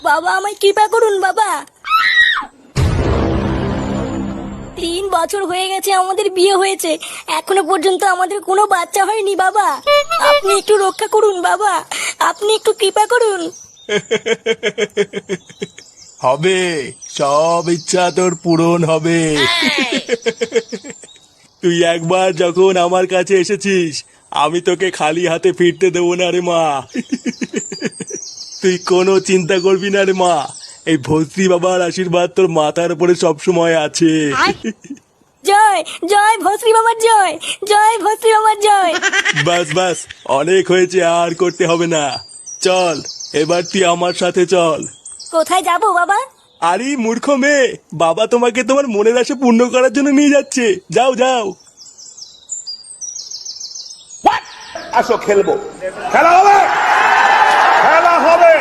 বাবা আমায় কৃপা করুন বাবা। 3 বছর হয়ে গেছে আমাদের বিয়ে হয়েছে, এখনো পর্যন্ত আমাদের কোনো বাচ্চা হয়নি বাবা। আপনি একটু রক্ষা করুন বাবা, আপনি একটু কৃপা করুন। হবে, সব ইচ্ছা তোর পূরণ হবে। তুই একবার যখন আমার কাছে এসেছিস, আমি তোকে খালি হাতে ফিরতে দেবো না রে মা। তুই কোনো চিন্তা করবি না রে মা, এই ভস্রী বাবার আশীর্বাদ তোর মাথার উপরে সবসময় আছে। জয় জয় ভস্রী বাবার জয়, জয় ভস্রী বাবার জয়। বাস বাস, অনেক হয়েছে, আর করতে হবে না। চল এবার তুই আমার সাথে চল। কোথায় যাব বাবা? আরে মূর্খ মেয়ে, বাবা তোমাকে তোমার মনের আশা পূর্ণ করার জন্য নিয়ে যাচ্ছে। যাও যাও। আসো খেলবো, খেলা হবে, খেলা হবে।